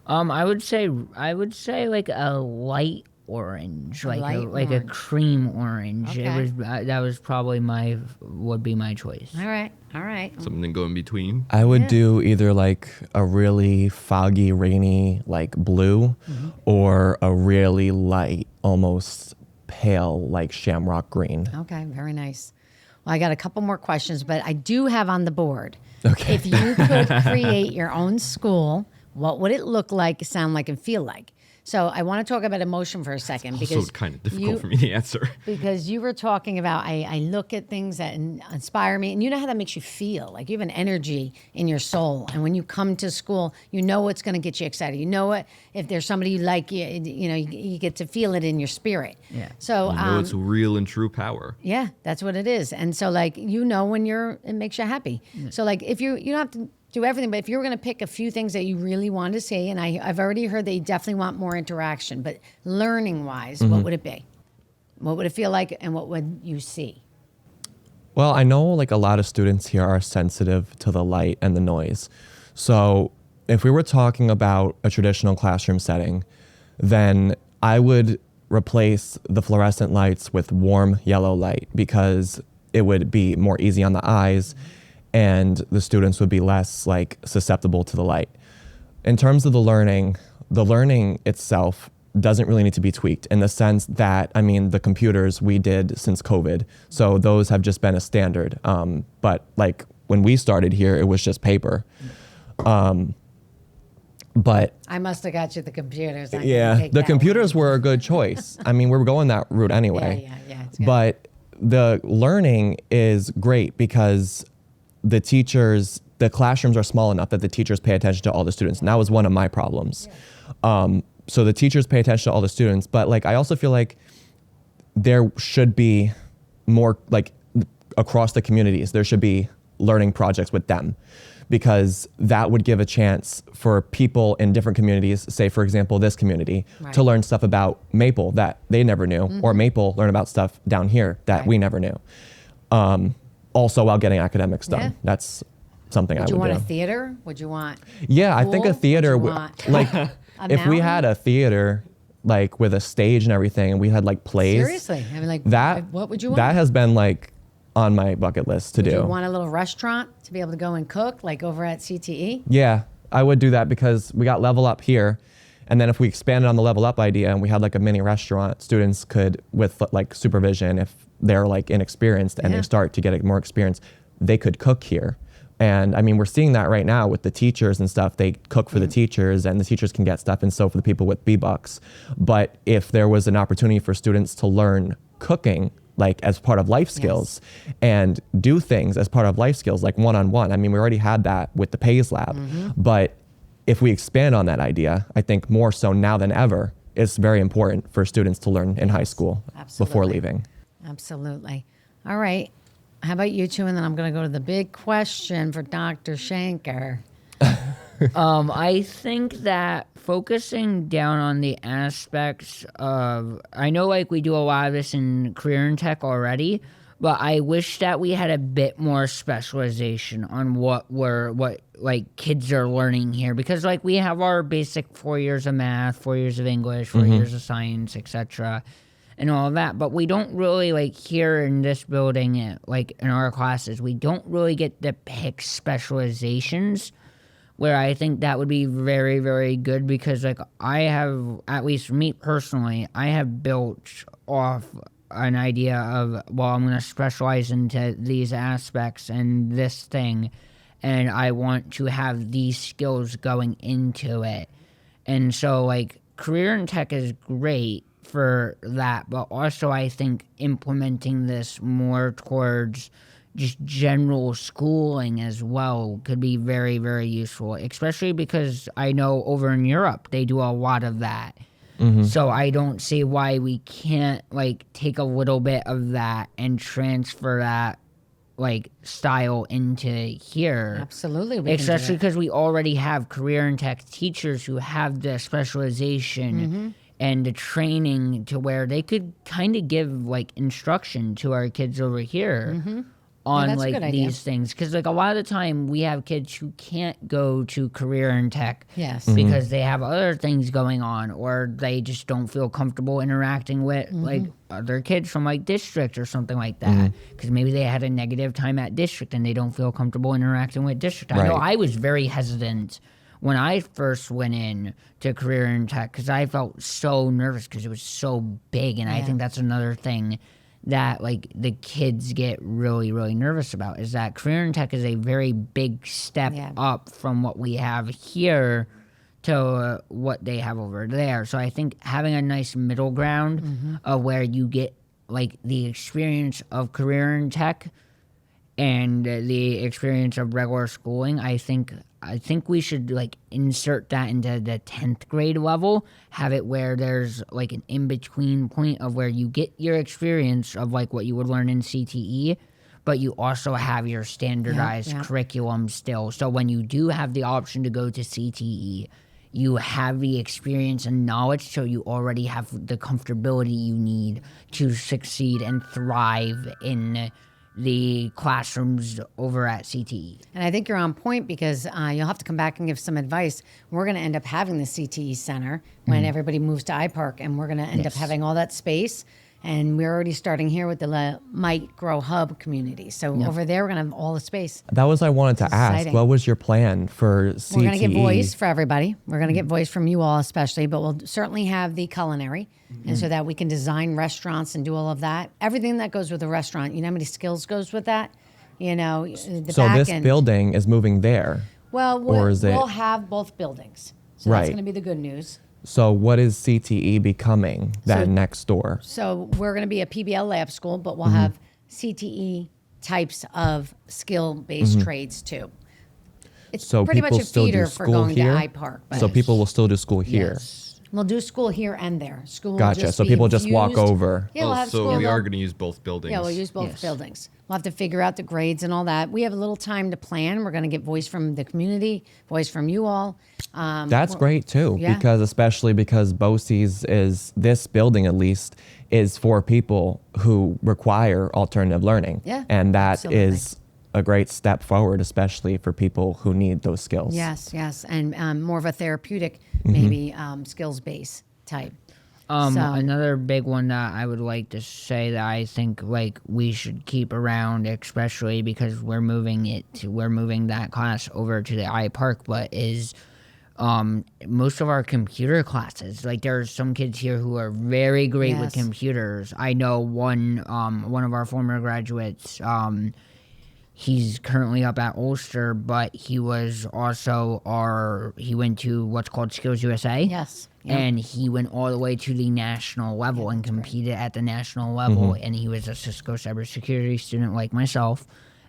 I would say like a light orange, like light a orange. cream orange. Okay. It was that was probably would be my choice. All right. All right. Something to go in between. I would do either like a really foggy, rainy, like blue, or a really light, almost pale, like shamrock green. Okay. Very nice. Well, I got a couple more questions, but I do have on the board. Okay. If you could create your own school, what would it look like, sound like, and feel like? So I want to talk about emotion for a second Also because kind of difficult for me to answer. because you were talking about I look at things that inspire me, and you know how that makes you feel. Like you have an energy in your soul, and when you come to school, you know what's going to get you excited. You know what, if there's somebody you like, you get to feel it in your spirit. Yeah. So You know it's real and true power. yeah, that's what it is. And so like when it makes you happy. So like if you don't have to do everything. But if you were going to pick a few things that you really want to see, and I've already heard that you definitely want more interaction, but learning-wise, what would it be? What would it feel like, and what would you see? Well, I know like a lot of students here are sensitive to the light and the noise. So if we were talking about a traditional classroom setting, then I would replace the fluorescent lights with warm yellow light because it would be more easy on the eyes and the students would be less like susceptible to the light. In terms of the learning itself doesn't really need to be tweaked in the sense that, I mean, the computers we did since COVID, so those have just been a standard. But like when we started here, it was just paper. But I must have got you the computers. I'm gonna yeah, take the that computers one. were a good choice. I mean, we were going that route anyway. Yeah. It's good. But the learning is great because the classrooms are small enough that the teachers pay attention to all the students. And that was one of my problems. So the teachers pay attention to all the students, but like, I also feel like there should be more like across the communities, there should be learning projects with them because that would give a chance for people in different communities, say for example, this community, to learn stuff about Maple that they never knew, or Maple learn about stuff down here that we never knew. Also while getting academics done. Yeah. That's something I would do. Would you want a theater? Would you want Yeah, I think a pool? theater, Would you want like if we mountain? had a theater like with a stage and everything and we had like plays. Seriously? I mean, like, what would you want? That has been like on my bucket list to Would do. you want a little restaurant to be able to go and cook, like over at CTE? Yeah, I would do that because we got Level Up here. And then if we expanded on the Level Up idea and we had like a mini restaurant, students could, with like supervision, if they're like inexperienced and they start to get more experience, they could cook here. And I mean, we're seeing that right now with the teachers and stuff. They cook for the teachers and the teachers can get stuff and so for the people with B-Bucks. But if there was an opportunity for students to learn cooking, like as part of life skills and do things as part of life skills, like one-on-one. I mean, we already had that with the PAYS lab, but if we expand on that idea, I think more so now than ever, it's very important for students to learn in high school before Absolutely. leaving. Absolutely. All right. How about you two? And then I'm going to go to the big question for Dr. Shanker. I think that focusing down on the aspects of, I know like we do a lot of this in career and tech already, but I wish that we had a bit more specialization on what like kids are learning here, because like we have our basic 4 years of math, 4 years of English, 4 years of science, etc. and all of that, but we don't really like here in this building, like in our classes, we don't really get to pick specializations, where I think that would be very, very good, because like I have, at least me personally, I have built off an idea of, well, I'm going to specialize into these aspects and this thing, and I want to have these skills going into it. And so like career in tech is great for that, but also I think implementing this more towards just general schooling as well could be very, very useful, especially because I know over in Europe they do a lot of that. So I don't see why we can't like take a little bit of that and transfer that like style into here. Absolutely. We Especially can do because we already have career and tech teachers who have the specialization and the training to where they could kind of give like instruction to our kids over here on that's a like good idea. these things. Because like a lot of the time we have kids who can't go to career and tech Yes. because they have other things going on, or they just don't feel comfortable interacting with like other kids from like district or something like that, because maybe they had a negative time at district and they don't feel comfortable interacting with district. I know Right. I was very hesitant when I first went in to career in tech, because I felt so nervous because it was so big, and I think that's another thing that like the kids get really, really nervous about, is that career in tech is a very big step up from what we have here to what they have over there. So I think having a nice middle ground of where you get like the experience of career in tech and the experience of regular schooling, I think we should like insert that into the 10th grade level, have it where there's like an in-between point of where you get your experience of like what you would learn in CTE, but you also have your standardized curriculum still. So when you do have the option to go to CTE, you have the experience and knowledge, so you already have the comfortability you need to succeed and thrive in the classrooms over at CTE. And I think you're on point because you'll have to come back and give some advice. We're going to end up having the CTE center when everybody moves to iPark, and we're going to end up having all that space. And we're already starting here with the Might Grow Hub community. So over there, we're going to have all the space. That was I wanted to ask. Exciting. What was your plan for CTE? We're going to get voice for everybody. We're going to get voice from you all especially, but we'll certainly have the culinary. And so that we can design restaurants and do all of that. Everything that goes with a restaurant. You know how many skills goes with that? You know, the So back this end. building is moving there. Well, or is we'll it- have both buildings. So that's Right. going to be the good news. So what is CTE becoming then So- next door? So we're going to be a PBL lab school, but we'll have CTE types of skill-based trades too. It's So pretty much people a still do feeder for school going here? to iPark. But So people will still do school here. Yes. we'll do school here and there. School will Gotcha. just So be people just walk infused. over. Yeah, we'll have so school. we they'll- are going to use both buildings. Yeah, we'll use both Yes. buildings. We'll have to figure out the grades and all that. We have a little time to plan. We're going to get voice from the community, voice from you all. That's great too, yeah. because especially because BOCES is, this building at least, is for people who require alternative learning. Yeah, And that absolutely. is a great step forward, especially for people who need those skills. Yes, yes, and more of a therapeutic, maybe skills base type. So- Another big one that I would like to say that I think like we should keep around, especially because we're moving that class over to the iPark, but is most of our computer classes. Like there are some kids here who are very great with Yes. computers. I know one of our former graduates. He's currently up at Ulster, but he was also he went to what's called Skills USA. Yes. Yeah. And he went all the way to the national level and competed at the national level. And he was a Cisco cybersecurity student like myself.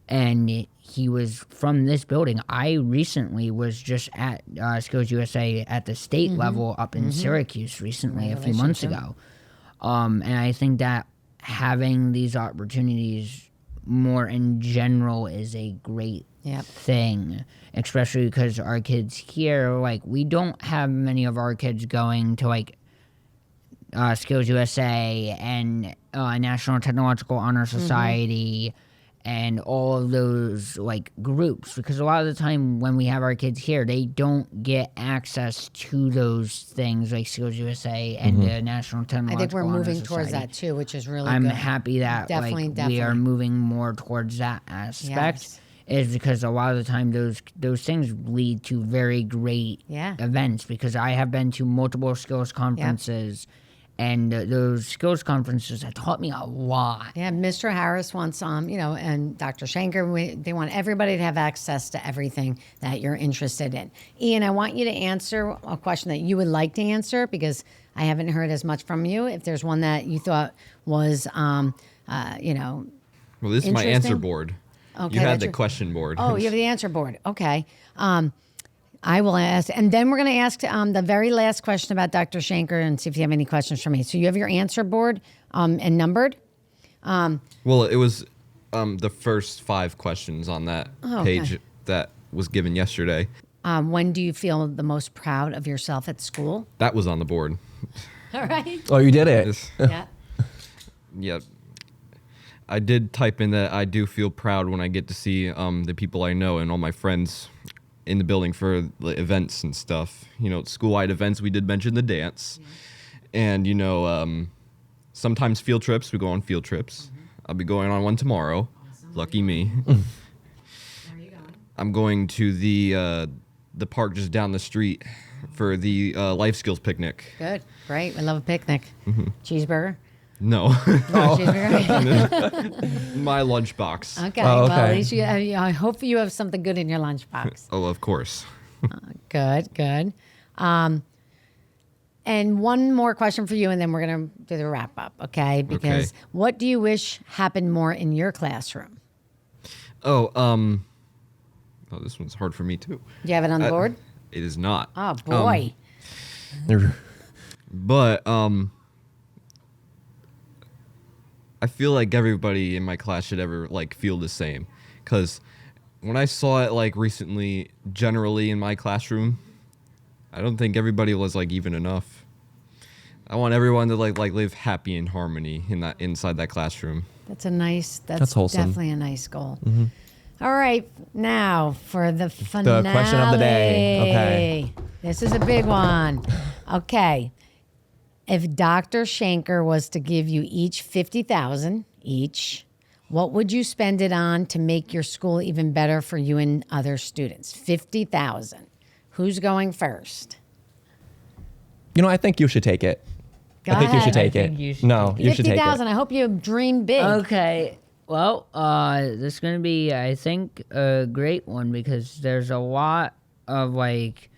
And he was from this building. I recently was just at Skills USA at the state level up in Syracuse recently, a few months ago. And I think that having these opportunities more in general is a great thing, especially because our kids here, like, we don't have many of our kids going to like Skills USA and National Technological Honor Society and all of those like groups, because a lot of the time when we have our kids here, they don't get access to those things like Skills USA and the National I Technological think we're Honor moving towards Society. that too, which is really I'm good. happy that Definitely, we are definitely. moving more towards that aspect. Yes. Is because a lot of the time those things lead to very great events. Because I have been to multiple skills conferences, and those skills conferences have taught me a lot. Yeah, Mr. Harris wants, and Dr. Schenker, they want everybody to have access to everything that you're interested in. Ian, I want you to answer a question that you would like to answer because I haven't heard as much from you. If there's one that you thought was, Well, this is my answer Interesting. board. Okay, You had that's the your- question board. Oh, you have the answer board. Okay. I will ask, and then we're going to ask the very last question about Dr. Schenker and see if you have any questions for me. So you have your answer board and numbered. Well, it was the first 5 questions on that page that was given yesterday. When do you feel the most proud of yourself at school? That was on the board. All right. Oh, you did it. This- Yeah. yeah. I did type in that I do feel proud when I get to see the people I know and all my friends in the building for the events and stuff. School-wide events, we did mention the dance. And, sometimes field trips, we go on field trips. I'll be going on one tomorrow. Lucky me. Where are you going? I'm going to the park just down the street for the life skills picnic. Good. Great. We love a picnic. Cheeseburger? No, Cheeseburger? my lunchbox. Okay. Oh, Well, at okay. least I hope you have something good in your lunchbox. Oh, of course. Good, good. And one more question for you, and then we're going to do the wrap up, okay? Because what do you wish happened more in your classroom? Oh, this one's hard for me too. Do you have it on the board? It is not. Oh, boy. But I feel like everybody in my class should ever like feel the same, because when I saw it like recently, generally in my classroom, I don't think everybody was like even enough. I want everyone to like live happy in harmony inside that classroom. That's wholesome. definitely a nice goal. All right, now for the finale. The question of the day. Okay. This is a big one. Okay. If Dr. Shanker was to give you each $50,000 each, what would you spend it on to make your school even better for you and other students? $50,000. Who's going first? I think you should take it. Go I think you ahead. should take I it. think you should No, you should take it. $50,000. I hope you dream big. Okay. Well, this is going to be, I think, a great one because there's a lot of, like,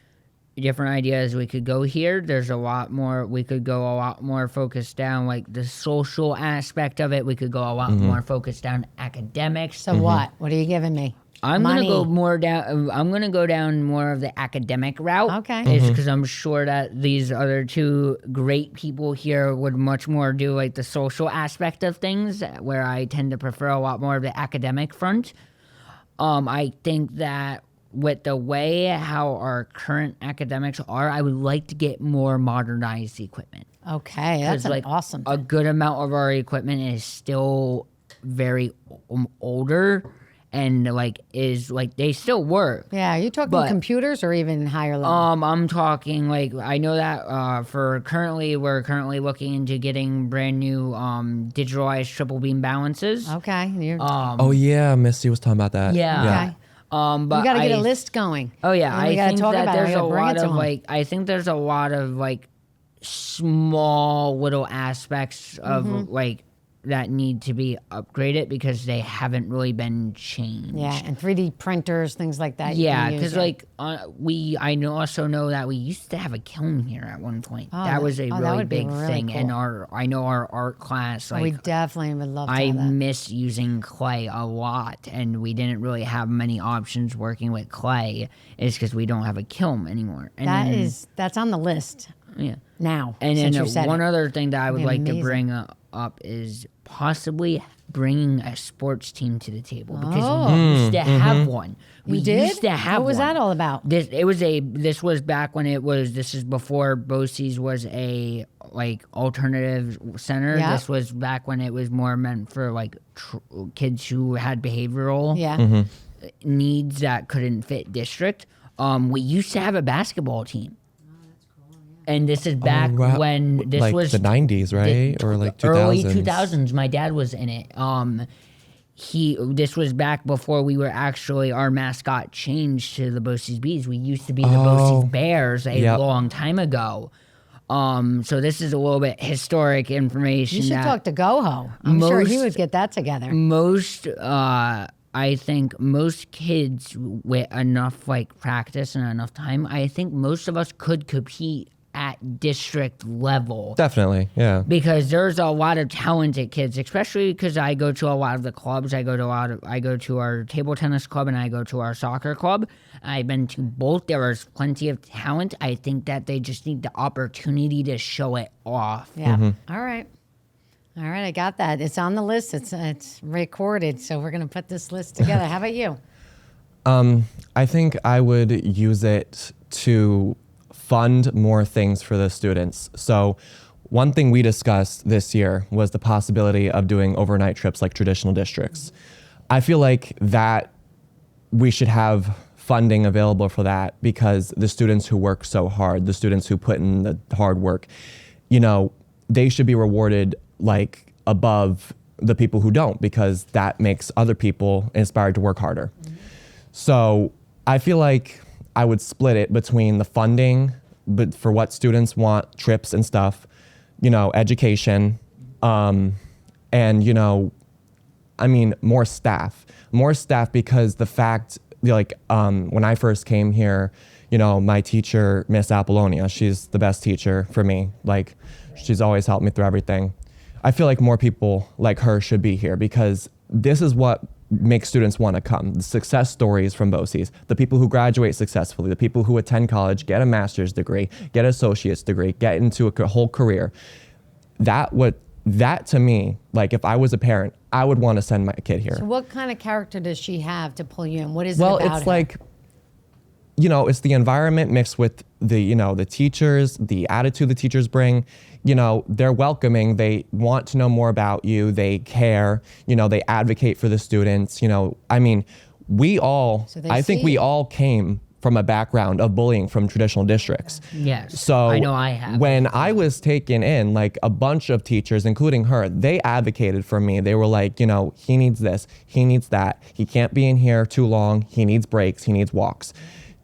different ideas we could go here. There's a lot more, we could go a lot more focused down, like, the social aspect of it. We could go a lot more focused down academics. So what? What are you giving me? I'm gonna Money. go more down. I'm gonna go down more of the academic route. Okay. It's because I'm sure that these other two great people here would much more do like the social aspect of things, where I tend to prefer a lot more of the academic front. I think that with the way how our current academics are, I would like to get more modernized equipment. Okay, that's 'Cause, an like, awesome A thing. good amount of our equipment is still very older. And like is like they still work. Yeah, are you talking but- computers or even higher level? I'm talking like I know that we're currently looking into getting brand new digitalized triple beam balances. Okay. Oh yeah, Misty was talking about that. Yeah. Okay. But You got to get I- a list going. Oh yeah, And we I got to think talk that about it. there's I a gotta bring it lot to of 'em. like I think there's a lot of like small little aspects of like that need to be upgraded because they haven't really been changed. Yeah, and 3D printers, things like that. you Yeah, can use, because like also know that we used to have a kiln here at one point. That was a that really would be big really thing. And cool. I know our art class, like we definitely would love to I have that. miss using clay a lot, and we didn't really have many options working with clay. Is because we don't have a kiln anymore. And That's on the list yeah. now. And since then you said one it. other thing that I would be like to amazing. bring up is possibly bringing a sports team to the table because Oh. we used to have one. We You did? used to have What was one. that all about? This was back when this is before BOCES was a like alternative center. Yeah. This was back when it was more meant for like kids who had behavioral Yeah. needs that couldn't fit district. We used to have a basketball team. And this is back wow. when this like was the 90s, right? Or like 2000s. early 2000s. My dad was in it. This was back before we were actually our mascot changed to the BOCES Bees. We used to be the BOCES Bears a long time ago. So this is a little bit historic information. You should that talk to Goho. I'm sure he most- would get that together. most I think most kids with enough like practice and enough time, I think most of us could compete at district level. Definitely, yeah. Because there's a lot of talented kids, especially because I go to a lot of the clubs. I go to our table tennis club and I go to our soccer club. I've been to both. There is plenty of talent. I think that they just need the opportunity to show it off. Yeah. All right. I got that. It's on the list. It's recorded. So we're going to put this list together. How about you? I think I would use it to fund more things for the students. So one thing we discussed this year was the possibility of doing overnight trips like traditional districts. I feel like that we should have funding available for that because the students who work so hard, the students who put in the hard work, they should be rewarded like above the people who don't because that makes other people inspired to work harder. So I feel like I would split it between the funding, but for what students want, trips and stuff, education, and, more staff because the fact, when I first came here, my teacher, Miss Apollonia, she's the best teacher for me. Like, she's always helped me through everything. I feel like more people like her should be here because this is what makes students want to come. The success stories from BOCES, the people who graduate successfully, the people who attend college, get a master's degree, get an associate's degree, get into a whole career. That what that to me, like if I was a parent, I would want to send my kid here. So what kind of character does she have to pull you in? What is Well, it about it's her? like, it's the environment mixed with the teachers, the attitude the teachers bring. They're welcoming. They want to know more about you. They care. They advocate for the students. I mean, I think we all came from a background of bullying from traditional districts. Yes. So I know I have. when I was taken in, like a bunch of teachers, including her, they advocated for me. They were like, he needs this, he needs that. He can't be in here too long. He needs breaks, he needs walks.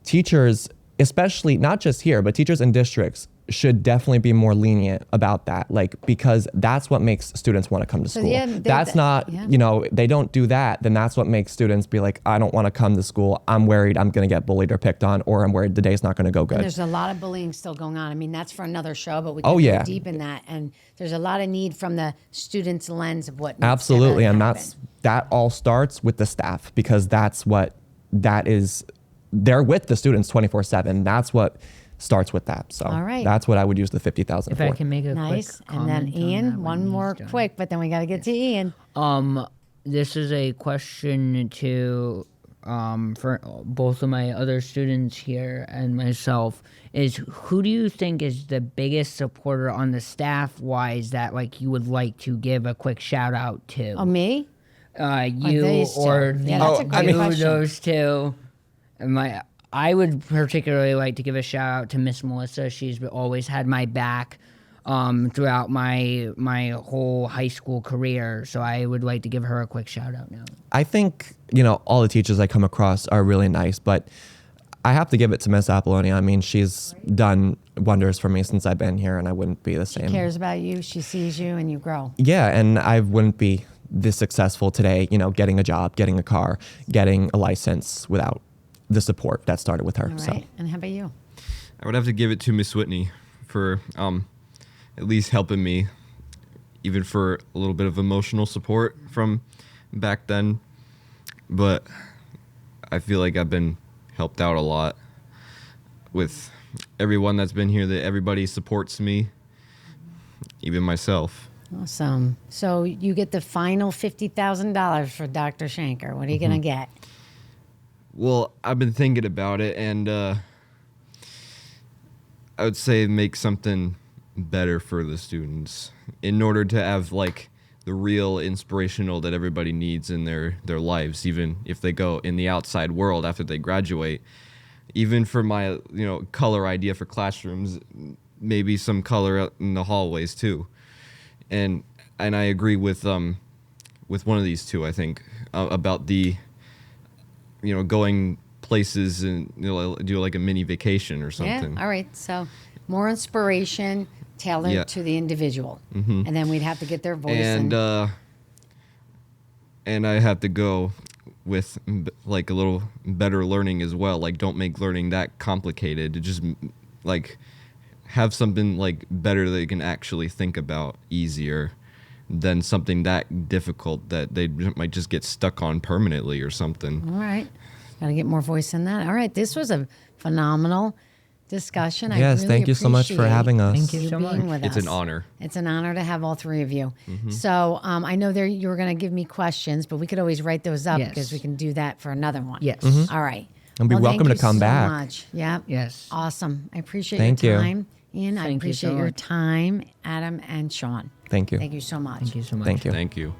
Teachers, especially not just here, but teachers in districts should definitely be more lenient about that, like, because that's what makes students want to come to school. yeah, That's not, they don't do that, then that's what makes students be like, I don't want to come to school. I'm worried I'm going to get bullied or picked on, or I'm worried the day's not going to go good. And there's a lot of bullying still going on. I mean, that's for another show, but we can Oh, go yeah. deep in that. And there's a lot of need from the student's lens of what needs Absolutely, to and happen. that all starts with the staff, because they're with the students 24/7. That's what starts with that. So All right. that's what I would use the 50,000 If for. I can make a Nice. quick And then comment on Ian, that when one he's more done. quick, but then we got to get to Ian. This is a question to for both of my other students here and myself. Is who do you think is the biggest supporter on the staff wise that like you would like to give a quick shout out to? Oh, me? You these two? or Yeah, that's a great question. those two. I would particularly like to give a shout out to Miss Melissa. She's always had my back throughout my whole high school career. So I would like to give her a quick shout out now. I think, all the teachers I come across are really nice, but I have to give it to Miss Apollonia. I mean, she's done wonders for me since I've been here, and I wouldn't be the same. Cares about you. She sees you and you grow. Yeah, and I wouldn't be this successful today, getting a job, getting a car, getting a license without the support that started with her. All right. So And how about you? I would have to give it to Miss Whitney for at least helping me, even for a little bit of emotional support from back then. But I feel like I've been helped out a lot with everyone that's been here, that everybody supports me, even myself. Awesome. So you get the final $50,000 for Dr. Shanker. What are you going to get? Well, I've been thinking about it, and I would say make something better for the students in order to have like the real inspirational that everybody needs in their lives, even if they go in the outside world after they graduate. Even for my color idea for classrooms, maybe some color out in the hallways too. And I agree with one of these two, I think, about the going places and do like a mini vacation or something. Yeah. All right. So more inspiration tailored to the individual. And then we'd have to get their voice. And I have to go with like a little better learning as well. Like, don't make learning that complicated. Just like have something like better that you can actually think about easier than something that difficult that they might just get stuck on permanently or something. All right. Got to get more voice in that. All right. This was a phenomenal discussion. yes, I really thank you so much for appreciate having us. Thank you so being much. with It's us. an honor. It's an honor to have all three of you. So I know you were going to give me questions, but we could always write those up Yes. because we can do that for another one. Yes. All right. And be Well, welcome thank to come you so back. Much. Yep. Yes. Awesome. I appreciate Thank your you. time. Ian, I Thank you appreciate so your much. time. Adam and Sean. Thank you. Thank you so much. Thank you so much. Thank you. Thank you.